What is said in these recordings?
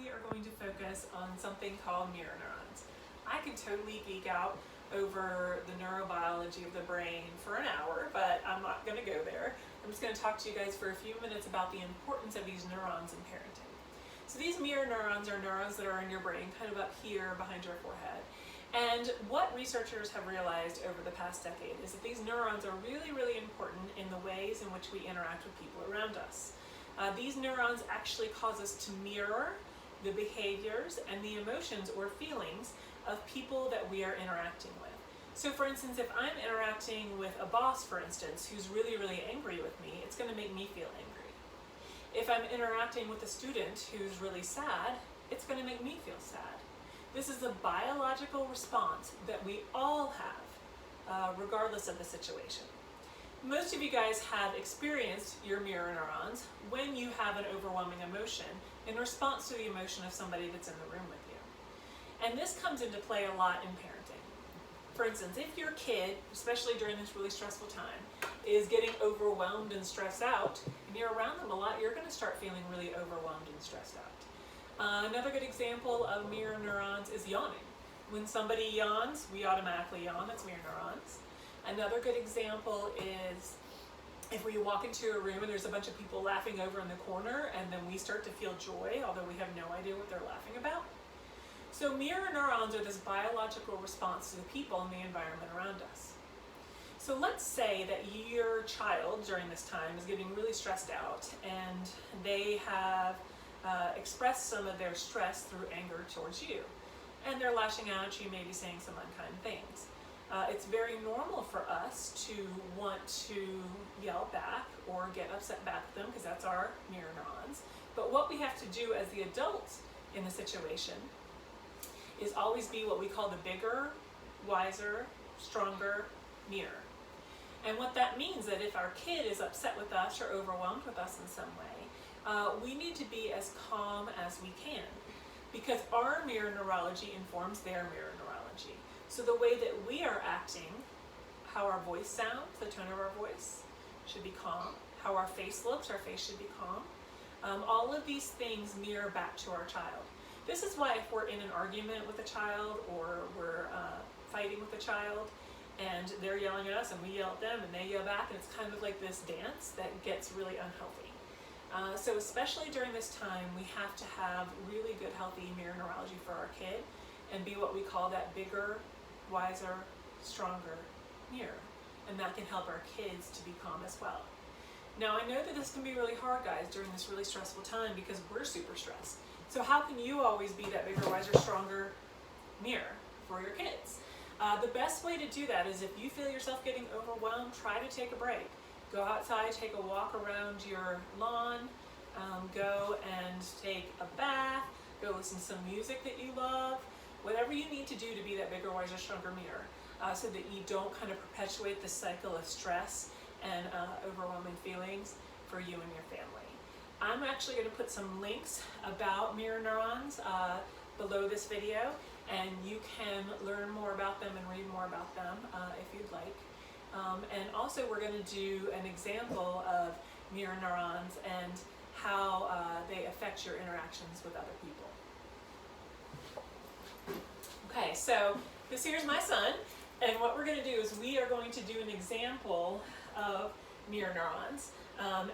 we are going to focus on something called mirror neurons. I could totally geek out over the neurobiology of the brain for an hour, but I'm not going to go there. I'm just going to talk to you guys for a few minutes about the importance of these neurons in parenting. So these mirror neurons are neurons that are in your brain, kind of up here behind your forehead. And what researchers have realized over the past decade is that these neurons are really, really important in the ways in which we interact with people around us. These neurons actually cause us to mirror the behaviors and the emotions or feelings of people that we are interacting with. So for instance, if I'm interacting with a boss, for instance, who's really, really angry with me, it's going to make me feel angry. If I'm interacting with a student who's really sad, it's going to make me feel sad. This is a biological response that we all have, regardless of the situation. Most of you guys have experienced your mirror neurons when you have an overwhelming emotion in response to the emotion of somebody that's in the room with you. And this comes into play a lot in parenting. For instance, if your kid, especially during this really stressful time, is getting overwhelmed and stressed out, and you're around them a lot, you're going to start feeling really overwhelmed and stressed out. Another good example of mirror neurons is yawning. When somebody yawns, we automatically yawn. That's mirror neurons. Another good example is if we walk into a room and there's a bunch of people laughing over in the corner, and then we start to feel joy, although we have no idea what they're laughing about. So mirror neurons are this biological response to the people and the environment around us. So let's say that your child during this time is getting really stressed out, and they have expressed some of their stress through anger towards you. And they're lashing out at you, maybe saying some unkind things. It's very normal for us to want to yell back or get upset back at them, because that's our mirror neurons. But what we have to do as the adults in the situation is always be what we call the bigger, wiser, stronger mirror. And what that means that if our kid is upset with us or overwhelmed with us in some way, we need to be as calm as we can, because our mirror neurology informs their mirror neurology. So the way that we are acting, how our voice sounds, the tone of our voice should be calm. How our face looks, our face should be calm. All of these things mirror back to our child. This is why if we're in an argument with a child, or we're fighting with a child, and they're yelling at us and we yell at them and they yell back, and it's kind of like this dance that gets really unhealthy. So especially during this time, we have to have really good, healthy mirror neurology for our kid and be what we call that bigger, wiser, stronger mirror. And that can help our kids to be calm as well. Now, I know that this can be really hard, guys, during this really stressful time, because we're super stressed. So how can you always be that bigger, wiser, stronger mirror for your kids? The best way to do that is, if you feel yourself getting overwhelmed, try to take a break. Go outside, take a walk around your lawn, go and take a bath, go listen to some music that you love, whatever you need to do to be that bigger, wiser, stronger mirror, so that you don't kind of perpetuate this cycle of stress and overwhelming feelings for you and your family. I'm actually going to put some links about mirror neurons below this video, and you can learn more about them and read more about them if you'd like. And also we're going to do an example of mirror neurons and how they affect your interactions with other people. Okay, so this here's my son, and what we're going to do is we are going to do an example of mirror neurons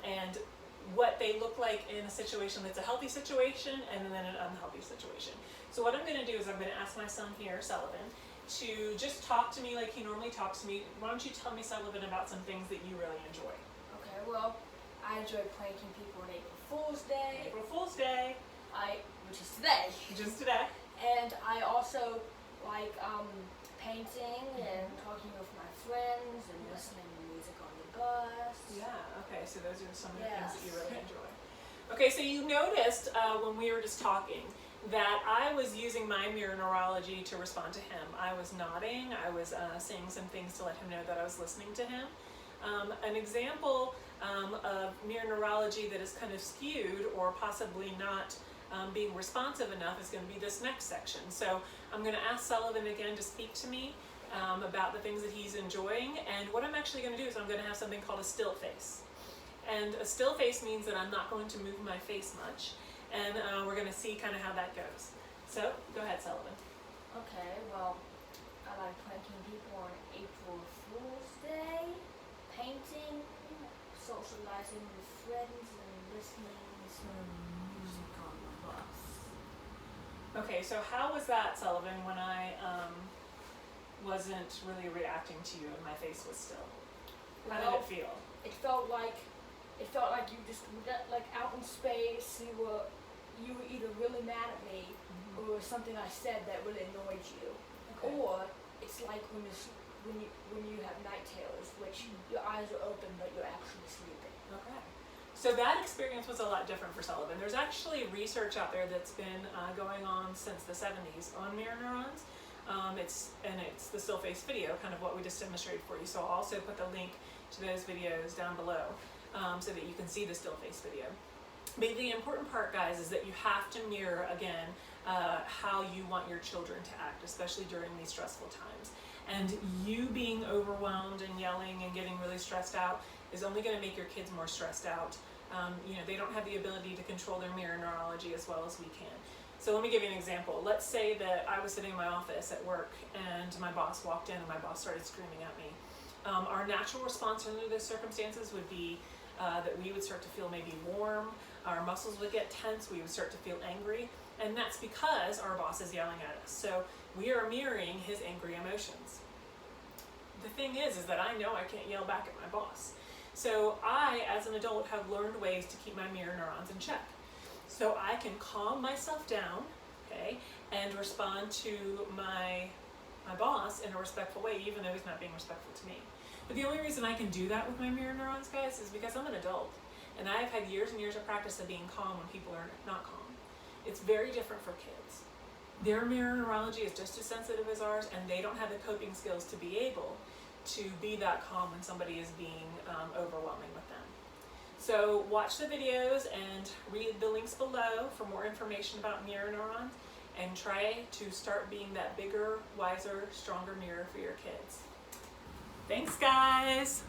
and what they look like in a situation that's a healthy situation and then an unhealthy situation. So what I'm going to do is I'm going to ask my son here, Sullivan, to just talk to me like he normally talks to me. Why don't you tell me, Sullivan, about some things that you really enjoy? Okay, well, I enjoy pranking people on April Fool's Day. April Fool's Day. Which is today. Just today. And I also like painting and talking with my friends and listening to music on the bus. Yeah, okay, so those are some of the Yes. things that you really enjoy. Okay, so you noticed when we were just talking that I was using my mirror neurology to respond to him. I was nodding, I was saying some things to let him know that I was listening to him. An example of mirror neurology that is kind of skewed or possibly not being responsive enough is going to be this next section. So I'm going to ask Sullivan again to speak to me about the things that he's enjoying, and what I'm actually going to do is I'm going to have something called a still face. And a still face means that I'm not going to move my face much, and we're going to see kind of how that goes. So go ahead, Sullivan. Okay, well, I like pranking people on April Fool's Day, painting, socializing with friends, and listening to music on the bus. Okay, so how was that, Sullivan, when I wasn't really reacting to you and my face was still? How did it feel? It felt like you just like out in space. You were either really mad at me, or something I said that really annoyed you, or it's like when you have night terrors, which your eyes are open but you're actually sleeping. Okay. So that experience was a lot different for Sullivan. There's actually research out there that's been going on since the 70s on mirror neurons. It's the still face video, kind of what we just demonstrated for you. So I'll also put the link to those videos down below so that you can see the still face video. But the important part, guys, is that you have to mirror, again, how you want your children to act, especially during these stressful times. And you being overwhelmed and yelling and getting really stressed out is only going to make your kids more stressed out. They don't have the ability to control their mirror neurology as well as we can. So let me give you an example. Let's say that I was sitting in my office at work and my boss walked in and my boss started screaming at me. Our natural response under those circumstances would be that we would start to feel maybe warm, our muscles would get tense, we would start to feel angry, and that's because our boss is yelling at us. So we are mirroring his angry emotions. The thing is that I know I can't yell back at my boss. So I, as an adult, have learned ways to keep my mirror neurons in check. So I can calm myself down, okay, and respond to my boss in a respectful way, even though he's not being respectful to me. But the only reason I can do that with my mirror neurons, guys, is because I'm an adult. And I've had years and years of practice of being calm when people are not calm. It's very different for kids. Their mirror neurology is just as sensitive as ours, and they don't have the coping skills to be able to be that calm when somebody is being overwhelming with them. So watch the videos and read the links below for more information about mirror neurons, and try to start being that bigger, wiser, stronger mirror for your kids. Thanks, guys.